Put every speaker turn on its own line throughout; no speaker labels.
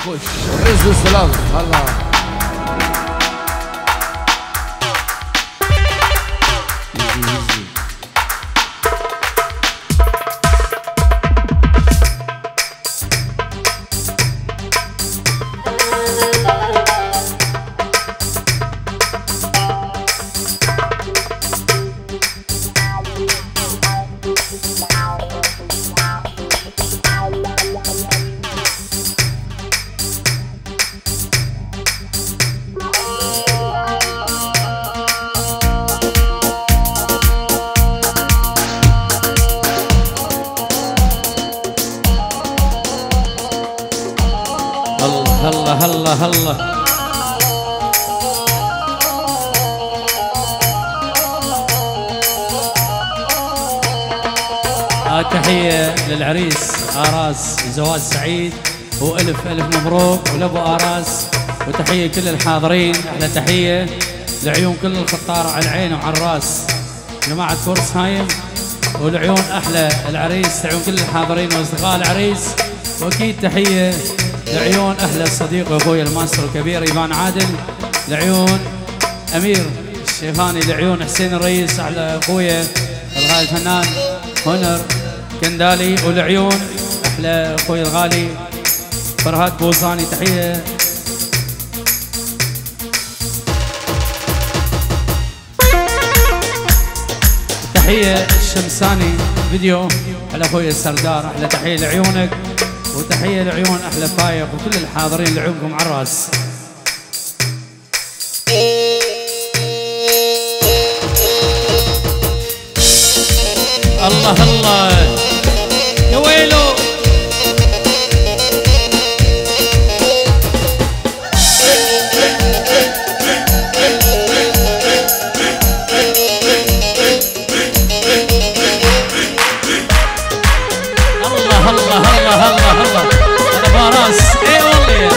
خش عز السلام هلا هلا هلا هلا تحية للعريس آراس زواج سعيد وألف ألف مبروك ولأبو آراس وتحية كل الحاضرين. أحلى تحية لعيون كل الخطارة على العين وعلى الراس جماعة كورسهايم والعيون أحلى العريس لعيون كل الحاضرين وأصدقاء العريس. وأكيد تحية لعيون أهل الصديق وأخوي الماستر الكبير إيمان عادل لعيون أمير الشيخاني لعيون حسين الرئيس على أخويا الغالي الفنان هونر كندالي ولعيون أحلى أخوي الغالي فرهاد بوزاني. تحية تحية الشمساني فيديو على أخوي السردار. أحلى تحية لعيونك وتحية لعيون أحلى فايق وكل الحاضرين لعيونكم على الراس. الله الله يا ويلو الله الله الله الله الله هذا باراس. اي والله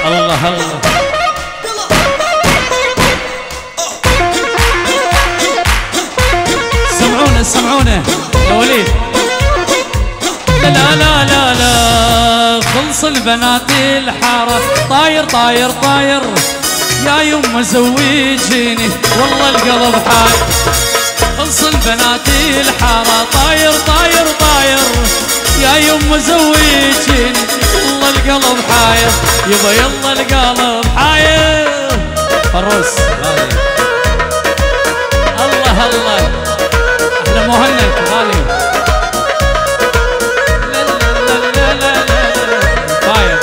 الله الله سمعونا يا وليد. لا لا لا لا خلص البنات الحارة طاير طاير طاير يا يما زوجيني والله القلب حاير. خلص البنات الحارة طاير طاير طاير يا يما زوجيني والله القلب حاير يبا يلا القلب حاير. فروس الله الله أحلى مهند غالي. لا لا لا لا لا فاير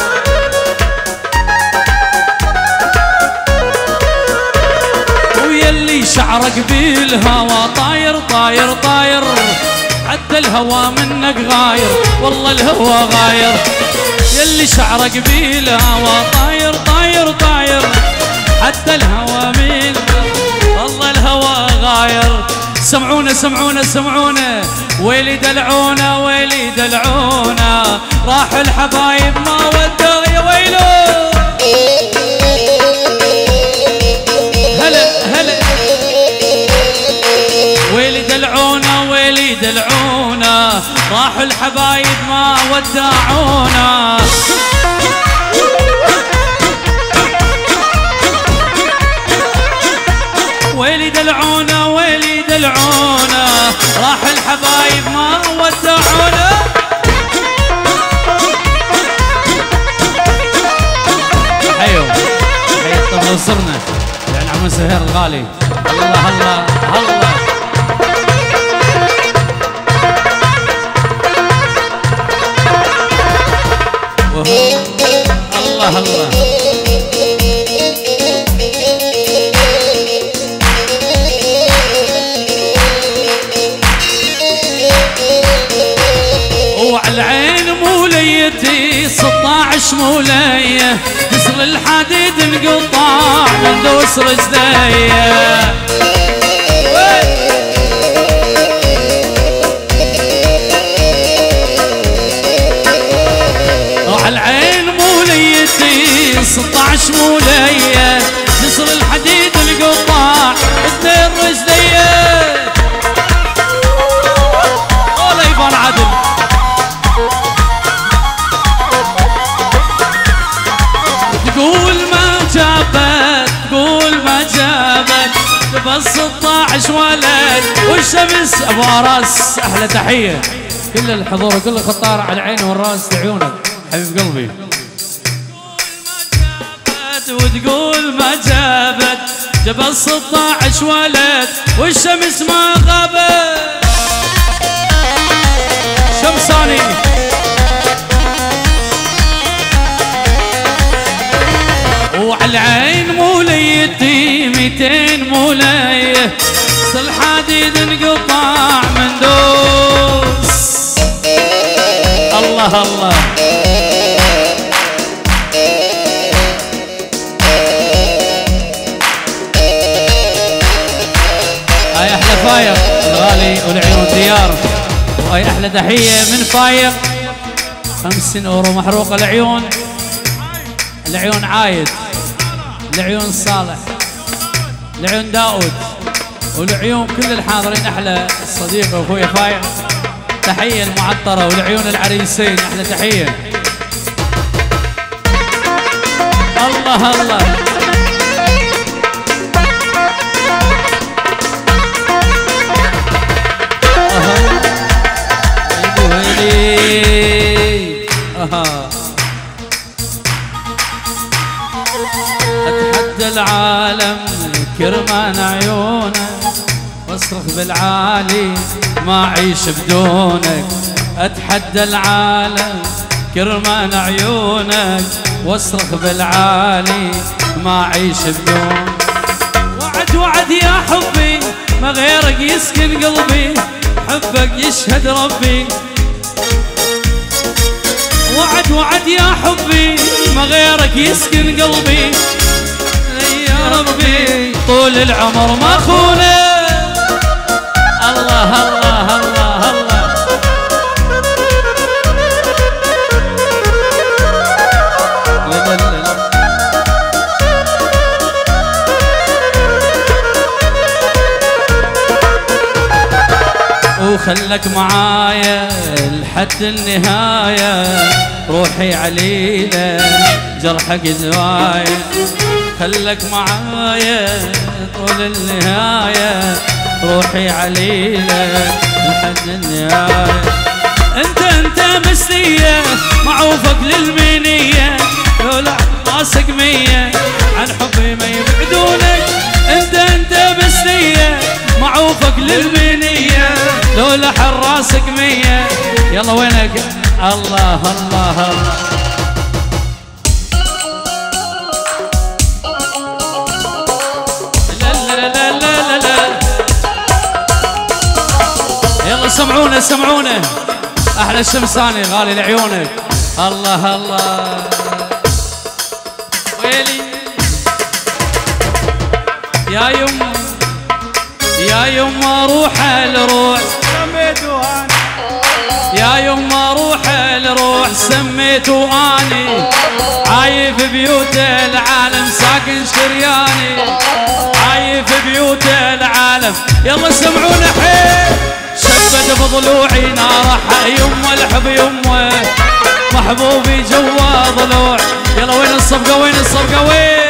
ويلي شعرك بالهوا طاير طاير طاير حتى الهوا منك غاير والله الهوا غاير. يلي شعرك بالهوا طاير طاير طاير حتى الهوا منك والله الهوا غاير. سمعونا سمعونا سمعونا ويلي دلعونا ويلي دلعونا راح الحبايب ما ودوا يا ويلو. هلا هلا ويلي دلعونا ويلي دلعونا راح الحبايب ما ودعونا. ويلي دلعونا ويلي دلعونا راح الحبايب ما ودعونا. حيو حي الطفل صرنا يعني عم سهير الغالي. الله الله الله الله الله وعالعين موليتي 16 مولية كسر الحديد انقطع من دوس رجليا. وعالعين موليتي 16 مولية كسر الحديد انقطع 2 رجليا. جبل 16 ولد والشمس ابو اراس. احلى تحيه كل الحضور وكل الخطار على العين والراس لعيونك حبيب قلبي. وتقول ما جابت جبل 16 ولد والشمس ما غابت. شمساني وعلى العين موليتي 200 مولايه الحديد انقطع من دوس. الله الله هاي احلى فايق الغالي والعيون ديار. وهاي احلى تحيه من فايق 50 اورو محروقه العيون. العيون عايد، العيون صالح، العيون داود، والعيون كل الحاضرين. احلى الصديق واخويا فايق تحيه المعطره والعيون العريسين احلى تحيه. الله الله اتحدى العالم كرمان عيونك واصرخ بالعالي ما اعيش بدونك. اتحدى العالم كرمان عيونك واصرخ بالعالي ما اعيش بدونك. وعد وعد يا حبي ما غيرك يسكن قلبي حبك يشهد ربي. وعد وعد يا حبي ما غيرك يسكن قلبي يا ربي طول العمر ما خونه. الله الله الله الله لا لا لا وخلك معايا لحد النهاية روحي عليلة جرحك زوايا. خلك معايا طول النهاية روحي عليلة لحد النهاية. انت مسلية معوفك للمنية لولا راسك 100 عن حبي ما يبعدونك. انت مسلية معوفك للمنية لولا حراسك 100. يلا وينك الله الله الله لا لا لا لا لا. يلا سمعونا سمعونا احلى الشمساني غالي لعيونك. الله الله ويلي يا يم يا يما روح الروح سميته اني. يا يما روح الروح سميته اني. عايف بيوت العالم ساكن شرياني. عايف بيوت العالم. يلا سمعونا حيل شبت بضلوعي نارح يمه الحب يمه محبوبي جوا ضلوع. يلا وين الصفقه وين الصفقه وين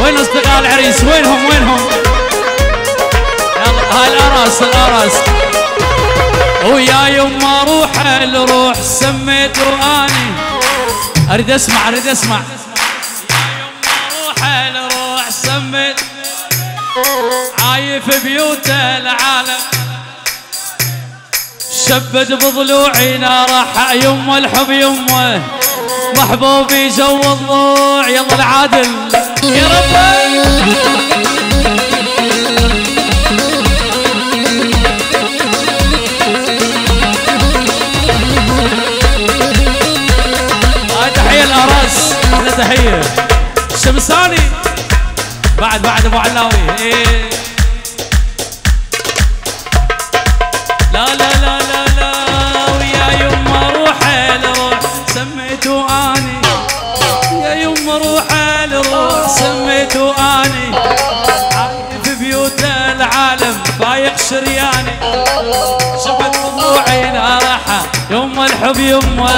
وين اصدقاء العريس وينهم وينهم؟ يلا هاي الأراس الأراس. ويا يما روح الروح سميته اني. اريد اسمع اريد اسمع. يا يما روح الروح سميت عايف بيوت العالم شبد بضلوعي نارح يمه الحب يمه محبوبي جو الضوع. يلا العادل يا ربي هاي تحية الأراس أحلى تحية الشمساني بعد أبو علاوي. إيه. لا لا لا لا لا ويا يما روح الروح سميته اني. يا يما روح الروح سميته اني. عايف بيوت العالم فايق شرياني. شبت ضلوعي نارحة يوم وحب يمه.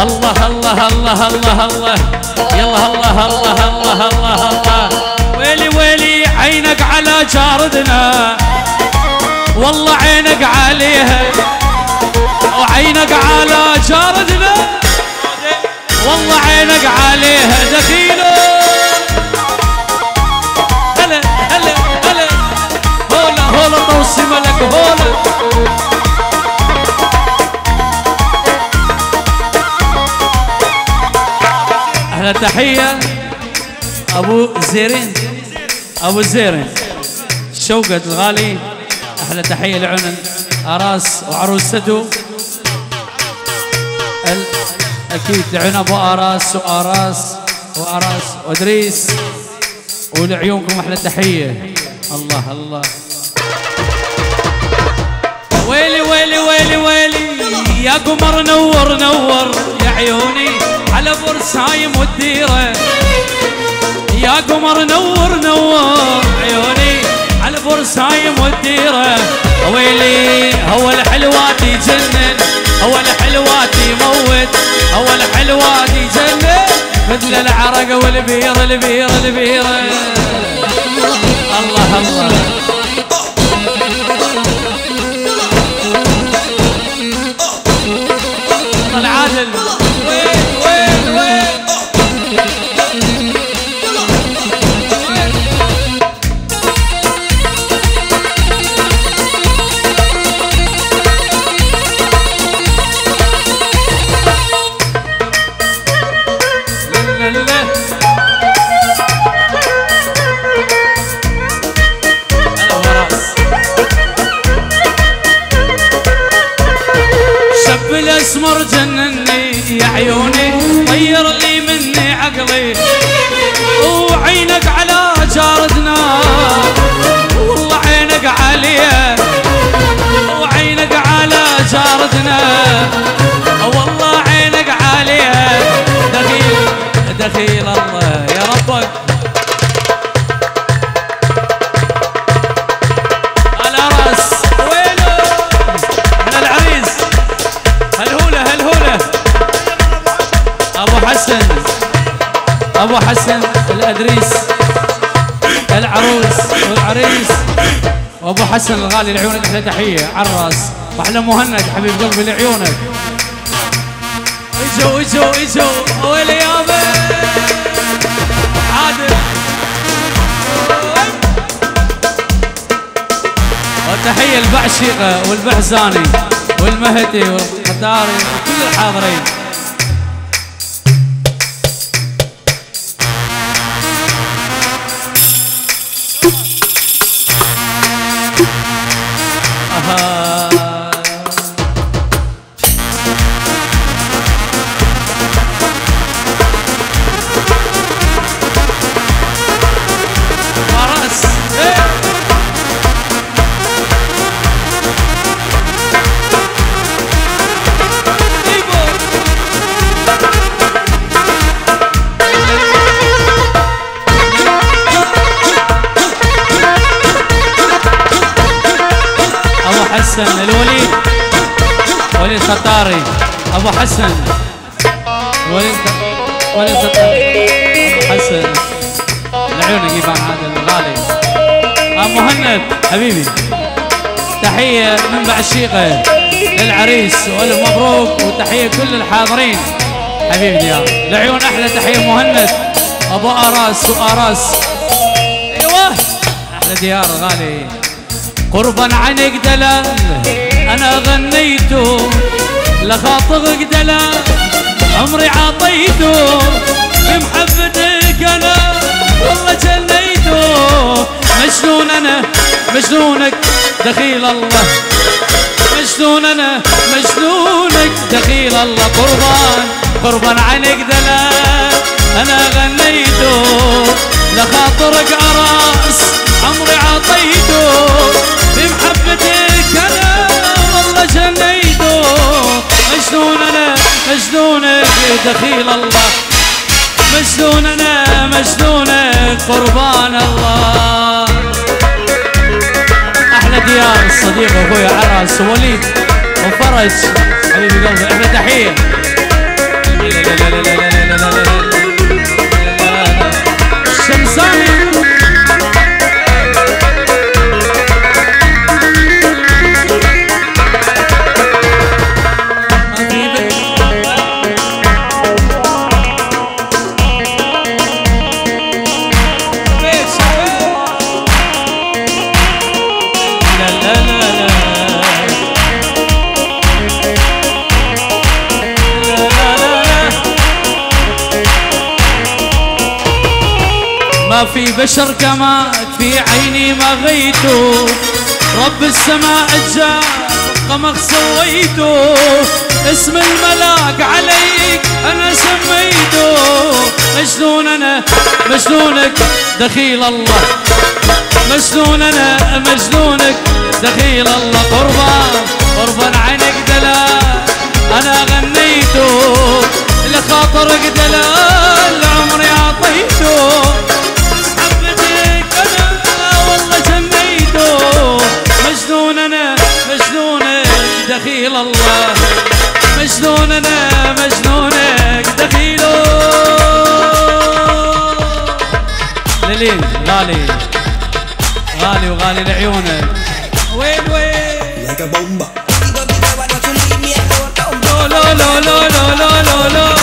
الله الله الله الله الله يلا الله الله الله الله الله. ويلي ويلي عينك على جاردنا والله عينك عليها وعينك على جاردنا والله عينك عليها دخيله. هلا هلا هلا هولا هولا طوسي ملك هولا. احلى تحيه ابو زيرين ابو زيرين شوقت الغالي. احلى تحيه لعن اراس وعروسته اكيد لعن ابو اراس واراس وادريس ولعيونكم احلى تحيه. الله الله. ويلي ويلي ويلي ويلي يا قمر نور نور يا عيوني على برسايم والديره. يا قمر نور نور عيوني على برسايم والديره. ويلي هو الحلوات يجنن هو الحلوات يموت هو الحلوات يجنن مثل العرق والبير البير البير. الله الله. العادل وين وين وين شب الاسمر جنني يا عيوني طير لي مني عقلي وعينك على جاردنا والله عينك عليا وعينك على جاردنا والله عينك عليا. دخيل دخيل الله يا ربك. العراس وينه من العريس هالهولة هالهولة. ابو حسن ابو حسن الادريس العروس والعريس وابو حسن الغالي لعيونك احلى تحيه عالراس. واحلى مهند حبيب قلبي لعيونك. اجوا اجوا اجوا ويلي يابا عادل. وتحيه البعشيقه والبحزاني والمهدي والقداري وكل الحاضرين. حسن الوليد وليد خطاري ابو حسن وليد خطاري ابو حسن العيون يجيبان هذا الغالي. ابو مهند حبيبي تحيه من بعشيقه للعريس والف مبروك وتحيه كل الحاضرين حبيبي ديار العيون. احلى تحيه مهند ابو اراس واراس. ايوه احلى ديار غالي. قربا عنك دلال انا غنيته لخاطرك دلال عمري عطيته بمحبتك انا والله جنيته. مجنون انا مجنونك دخيل الله مجنون انا مجنونك دخيل الله. قربا عنك دلال انا غنيته لخاطرك اراس عمري عطيته بمحبتك انا والله جنيته. مجنون انا مجنونك دخيل الله مجنون انا مجنونك قربان الله. احلى ديار الصديق اخوي عراس وليد وفرج حبيبي قلبي احلى تحيه. الشمساني ما في بشر كما في عيني ما غيته، رب السماء جاء قمق سويته، اسم الملاك عليك انا سميته، مجنون انا مجنونك دخيل الله، مجنون انا مجنونك دخيل الله، قربان قربان عينك دلال انا غنيته، لخاطرك دلال عمري اعطيته، مجنون انا مجنونك دخيل الله، مجنون انا مجنونك دخيله. للين غالي غالي وغالي لعيونك. وين وين لا لا لا لا لا لا لا لا لا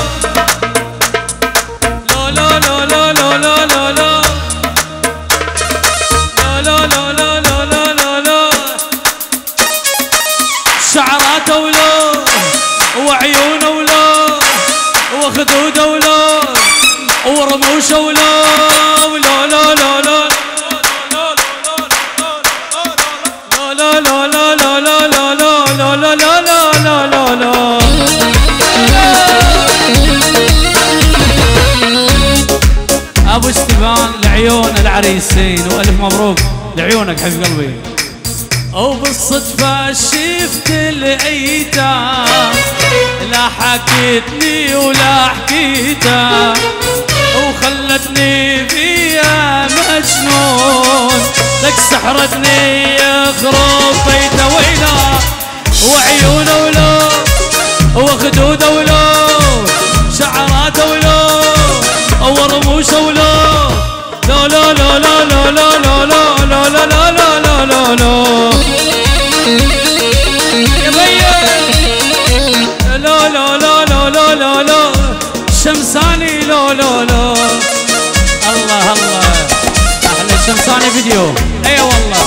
لا لا لا لا لا لا شعراته ولو وعيونه ولو وخدوده ولو ورموشه ولو لا لا لا لا لا لا لا لا لا لا لا لا لا لا لا. ابو استبان لعيون العريسين والف مبروك لعيونك حبيب قلبي. وبالصدفة شفت الايتام لا حكيتني ولا حكيتها وخلتني فيها مجنون، لك سحرتني يخرب بيته ويلا وعيونه ولو وخدوده ولو شعراته ولو ورموشه ولو لا لا لا لا لا لا لا لا لا لا لا لا لا لا يا بيا لا لا لا لا لا لا لا شمساني لا لا لا. الله الله احلى شمساني فيديو. اي والله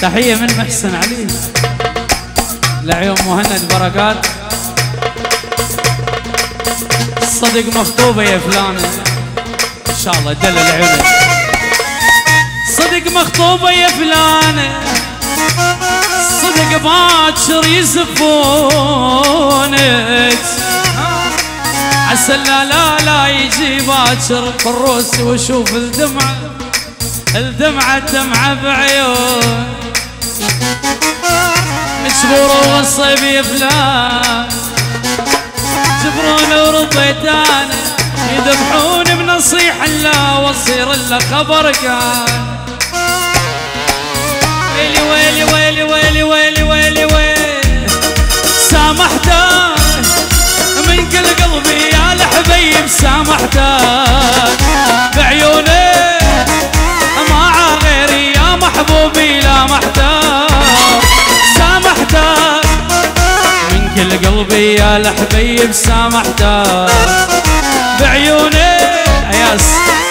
تحية من محسن علي لعيون مهند بركات. صدق مخطوبة يا فلانة ان شاء الله دلل عيونك، صدق مخطوبة يا فلانة، صدق باكر يزفونك، عسى لا لا لا يجي باكر بالروس واشوف الدمعة الدمعة دمعة بعيون مجبورة وصيب يا فلان، جبرون ورضيت انا يذبحوني بنصيحة لا واصير الا خبر كان. ويلي ويلي ويلي ويلي ويلي ويلي ويلي سامحتك من كل قلبي يا الحبيب، سامحتك بعيوني مع غيري يا محبوبي لا محتاج، سامحتك من كل قلبي يا الحبيب، سامحتك بعيوني ياس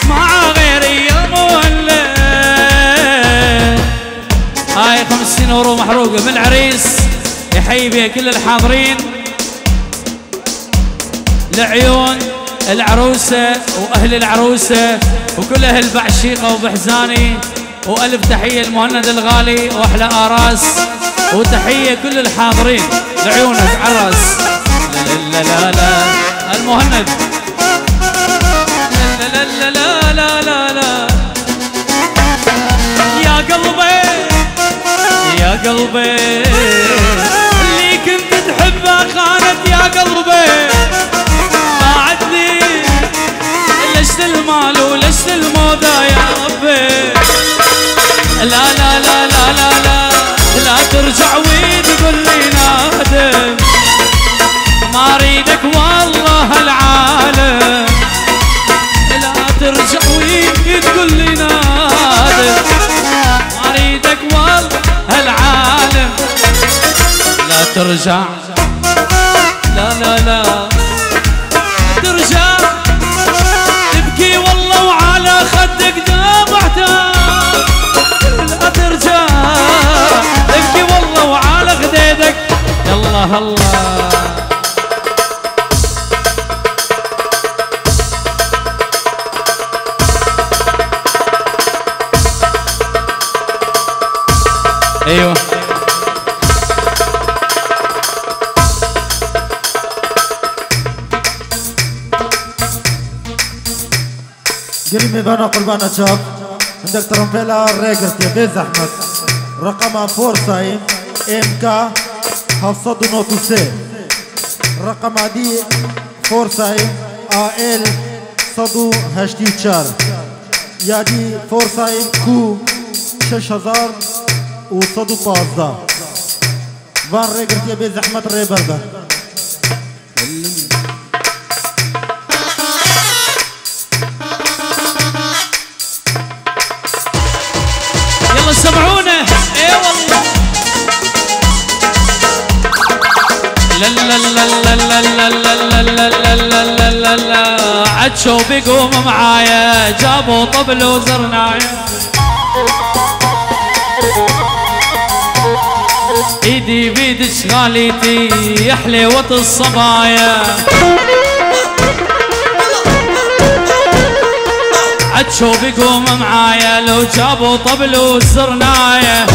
مع غيري يا مولد. هاي 50 ورو محروقه من العريس يحيي بها كل الحاضرين لعيون العروسه واهل العروسه وكل اهل بعشيقه وبحزاني، والف تحيه المهند الغالي واحلى اراس، وتحيه كل الحاضرين لعيونك عراس. لا لا لا لا المهند لا لا لا لا لا لا يا قلبي يا قلبي اللي كنت تحبه خانت يا قلبي ما عدني ليش المال وليش الموضة يا ربي لا لا لا لا لا لا لا ترجع وتقول لي نادم ما اريدك والله العالم لا ترجع وتقول لي نادم ما اريدك والله العالم لا ترجع لا لا لا ترجع تبكي والله وعلى خدك دمعتك لا ترجع تبكي والله وعلى خديدك يالله الله ايوه
قريبي بنا قربانا شاب عندك ترمبيلا ريجرت يا بيز احمد رقمها فورسايم ام كا حفصد نوتو سي رقمها دي فورسايم ال صدو هشتي وشار يا دي فورسايم كو 6000 وصدو 15 فان ريجرت يا بيز احمد ريبردا
يلا سمعونا اي والله لا لا لا لا لا لا لا لا لا لا لا لا عدشو بيقوم معايا جابوا طبل وزرنايا ايدي بيد شغاليتي يا حليوة الصبايا عدشو بيقوم معايا لو جابوا طبل وزرنايا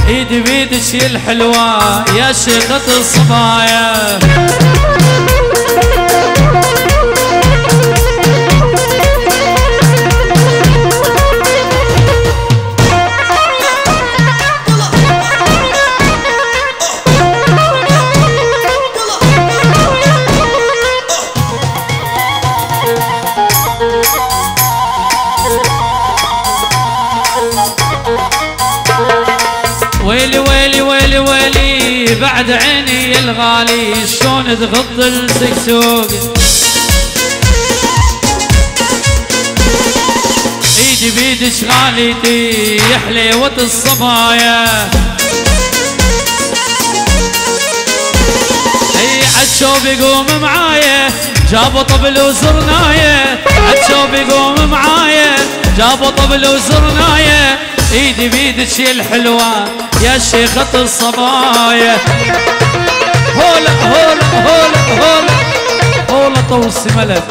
ايدي بيدش الحلوة يا شيخة الصبايا ويلي ويلي ويلي ويلي بعد عيني الغالي شلون تغض السكسوق ايدي بيد شغاليتي يا حليوة الصبايا اي عدشو بيقوم معايا جابوا طبل وزرنايا عدشو بيقوم معايا جابوا طبل وزرنايا ايدي بيدك الحلوة يا شيخة الصبايا هولا هولا هولا هولا هولا طوسي ملك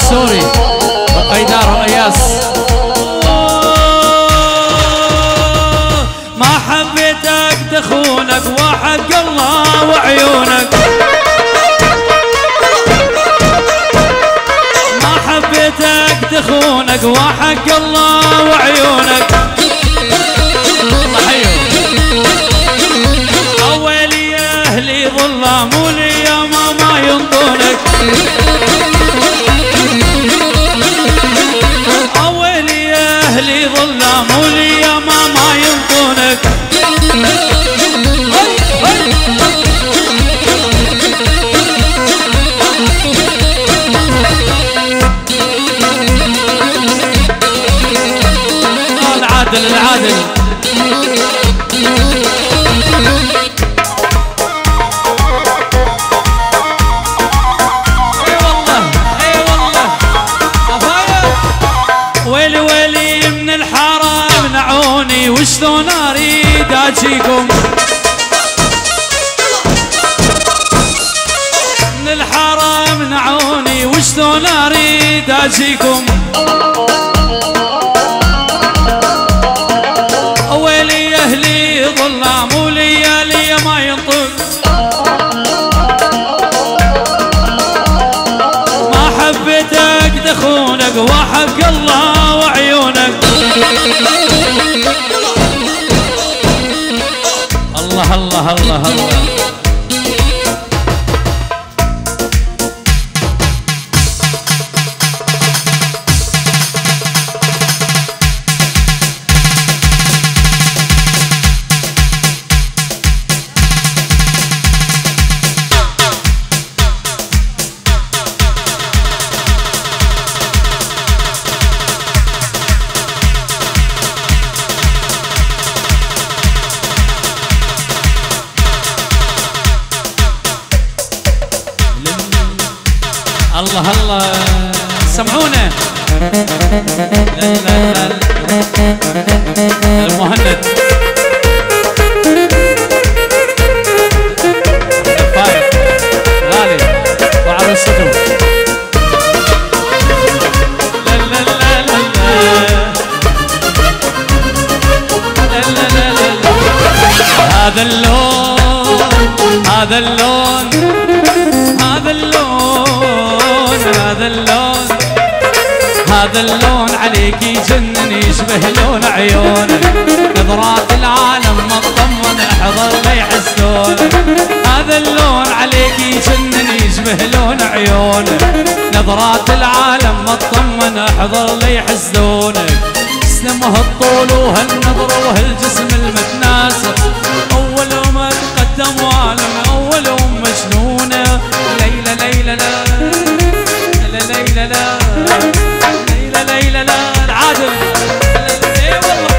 سوري وقيدار وإياس ما حبيتك تخونك وحق الله وعيونك ما حبيتك تخونك وحق الله وعيونك الله حيو أولي يا أهلي ظلام ولي يا ماما ينطونك أهلي ظلام ولي يا ماما ينطونك العادل العادل اي والله اي والله ويلي ويلي من الحارة منعوني وشلون اريد اجيكم اريد اجيكم ويلي اهلي ظلام وليالي ما ينطق ما حبيتك دخونك وحق الله وعيونك الله الله الله الله الله الله سمعونا لا لا لا المهند فايد غالي وعروسته لا لا لا لا لا لا لا لا هذا اللون هذا اللون هذا اللون هذا اللون هذا اللون عليك يجنن يشبه لون عيونك نظرات العالم ما تطمن احضر لي يحسدونك هذا اللون عليك يجنن يشبه لون عيونك نظرات العالم ما تطمن احضر لي يحسدونك اسلمه الطول وهالنظر وهالجسم المتناسق اول ما تقدم وعالم اول مجنونه ليلى ليلى لا ليلى لا ليلى ليلى لا العادل اي والله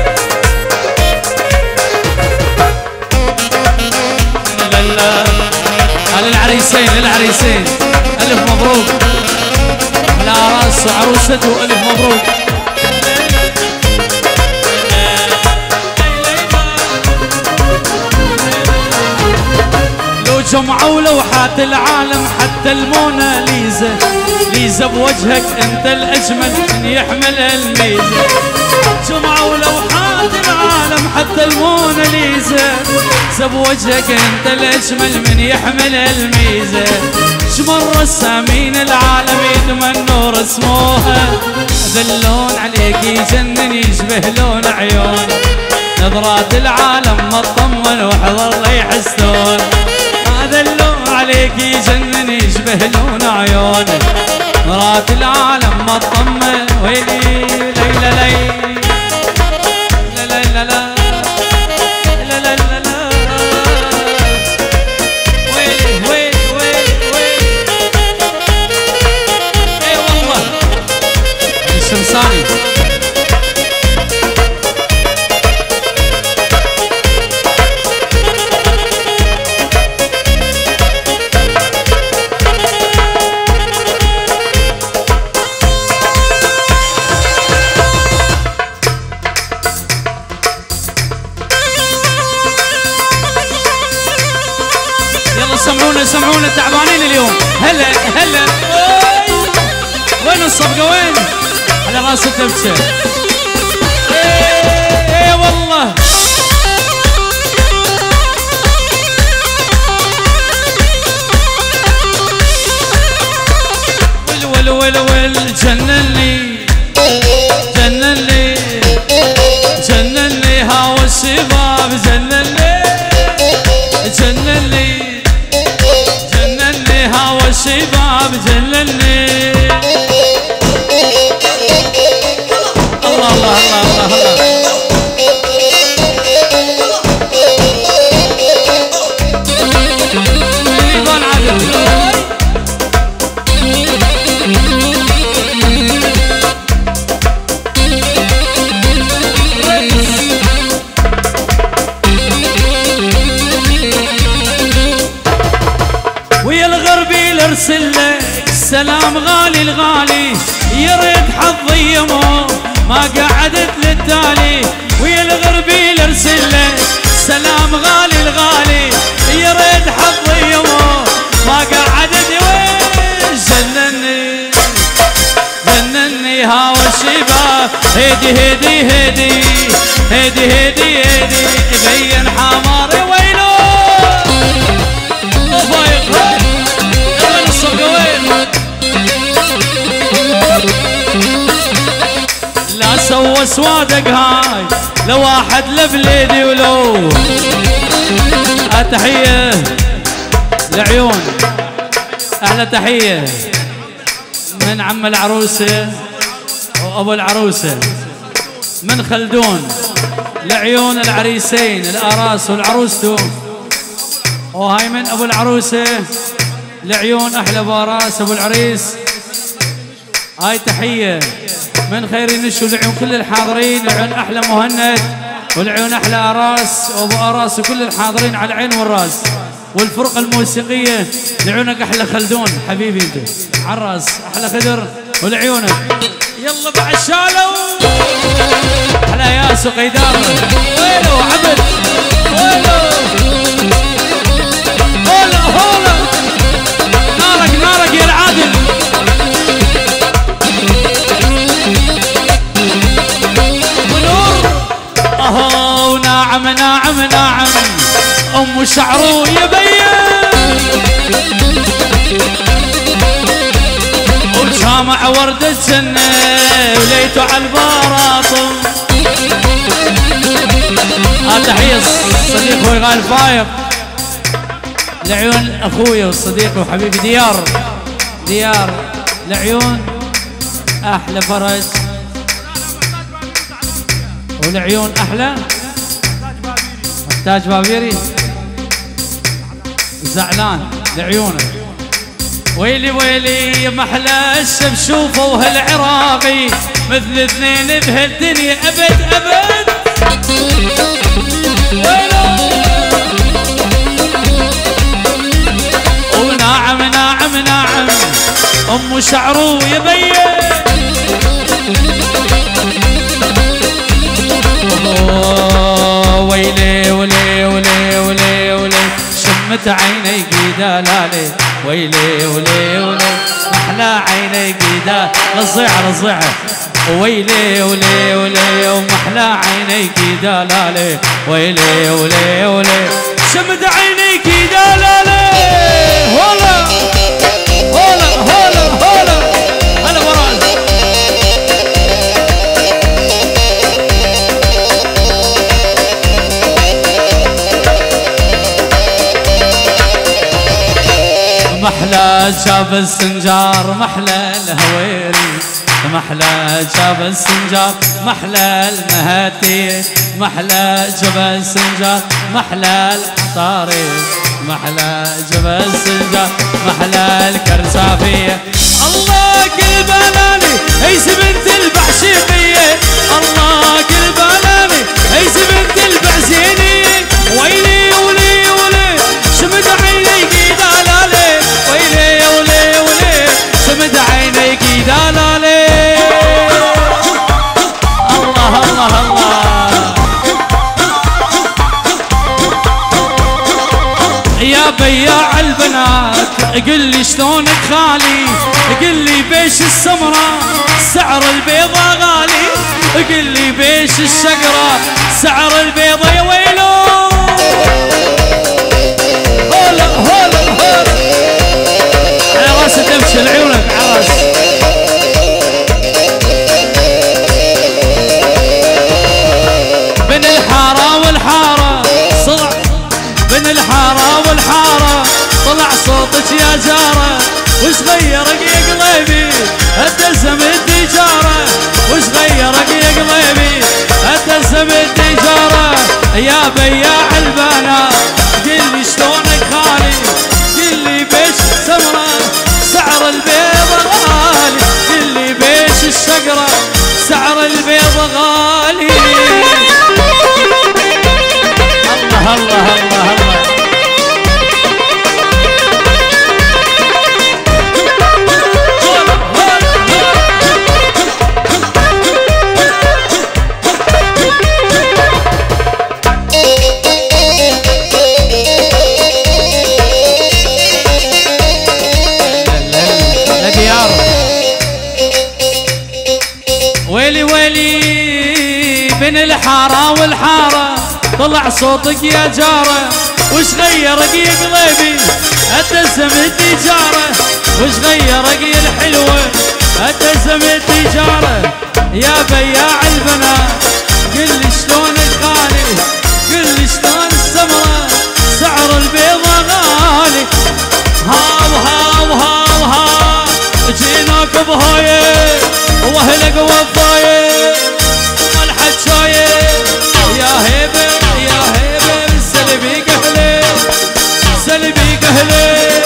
لا لا على العريسين للعريسين الف مبروك على راس عروسته الف مبروك لو جمعوا لوحات العالم حتى الموناليزا ليزا بوجهك انت الاجمل من يحمل الميزه جمعوا لوحات العالم حتى الموناليزا بوجهك انت الاجمل من يحمل الميزه شمر رسامين العالم يتمنوا رسموها هذا اللون عليك يجنن يشبه لون عيونك نظرات العالم ما تطمن وحضر لي يحسدون هذا اللون عليك يجنن يشبه لون عيونك نظرات العالم ما تطمن ويلي ليلى ليلى لا لا لا لا لا لا لا لا ويلي ويلي ويلي ويلي اي والله الشمساني سمعونا تعبانين اليوم هلا هلا وين الصفقة وين على راس الدبشة ايه والله ول ول ول جنني جنني جنني هوا الشباب جنني جنني هوا الشباب جنني الله الله الله الله رمضان عادل ويا الغربي ارسل لك سلام غالي الغالي يريد حظي يمو ما قعدت للتالي ويا الغربي ارسل لك سلام غالي الغالي يريد حظي يمو ما قعدت وين جنني هيدي هيدي هيدي هيدي هيدي يبين حماري ويلو وين الصبي وين لا سوى سوادق هاي لو واحد لبليدي ولو تحية لعيون احلى تحية من عم العروسة وابو العروسة من خلدون لعيون العريسين الأراس والعروسته وهاي من ابو العروسة لعيون احلى ابو اراس ابو العريس هاي تحية من خير النشو لعيون كل الحاضرين لعيون احلى مهند والعيون احلى اراس وابو اراس وكل الحاضرين على العين والراس والفرقة الموسيقية لعيونك احلى خلدون حبيبي انت عراس احلى خدر ولعيونك يلا بعد شالو احلى ياس وقيدار ويلو عبد ويلو هولا هولا نارك نارك يا العادل اهو ناعم ناعم ناعم ام شعره يبين وجامع ورد الجنة وليته على البراطم تحية الصديق اخوي غالي فايق لعيون اخويا والصديق وحبيبي ديار لعيون احلى فرج ولعيون احلى محتاج بابيري زعلان لعيونك ويلي ويلي يا محلى الشبشوفه وهالعراقي مثل اثنين بهالدنيا ابد ابد وناعم ناعم ناعم ام شعره يبين ويلي ولي ولي ولي ولي شمت عيني قيدالالي ويلي ولي ولي محلى عيني قيدال الضيعة ويلي ولي ولي ومحلى عيني قيدالالي ويلي ولي ولي شمت عيني قيدالالي هولا هولا هولا هولا هلا وراء محلى جاب السنجار محلى الهويري محلى جاب السنجار محلى المهاتي محلى جاب السنجار محلى العطاري محلى جاب السنجار محلى الكرزافية الله كل بلاني هيس بنت البعشيقية الله كل بلاني هيس بنت البعزيني ويلي ولي ولي شمد عيني قيدالالي ويلي ولي ولي شمد عيني قيدالالي الله الله الله يا بياع البنات قل لي شلونك خالي قل لي بيش السمرة سعر البيضة غالي قل لي بيش الشقرة سعر البيضة يا ويلو هولا هولا هولا على راسي تمشي لعيونك على راسي بين الحارة والحارة صلع بين الحارة والحارة طلع صوتك يا جارة وش غيرك يا قلبي اتلزم التجارة وش غيرك يا قلبي اتلزم التجارة يا بياع البنات قل لي شلونك خالي قل لي بيش سمرة سعر البيضة غالي قل لي بيش الشقرة سعر البيضة غالي الله الله الله الله بين الحارة والحارة طلع صوتك يا جارة، وش غيرك يا قلبي ابتسم التجارة، وش غيرك يا الحلوة ابتسم التجارة، يا بياع البنات قل شلون الغالي، قل شلون السمرة سعر البيضة غالي، هاو هاو هاو هاو جيناك بهاية واهلك وفاية والحجاية، يا هيبة يا هيبة سلبي قهلي سلبي قهلي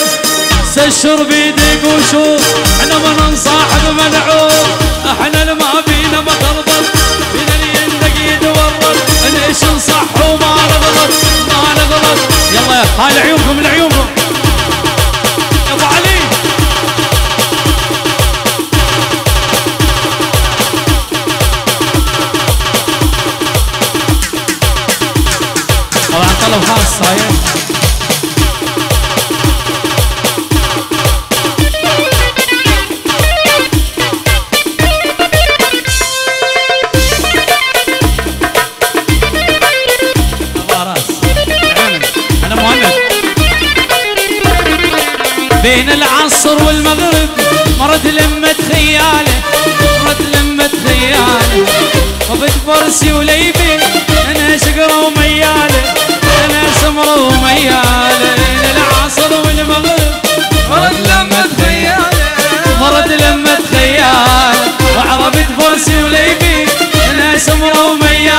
سشر بيدك وشوف احنا ما ننصاحب ملعوب، احنا اللي ما بينا مخربط بينا اللي يندق يتورط، ليش نصح وما نغلط ما نغلط، يلا هاي لعيونكم لعيونكم يا ابو علي. طبعا طلب خاص صاير بين العصر والمغرب مرت لمة خياله، مرت لمة خياله وبت فرسي وليبي انا شقرة ومياله، انا سمرة ومياله، بين العصر والمغرب مرت لمة خياله، مرت لمة خياله وعربت فرسي وليبي انا سمرة ومياله،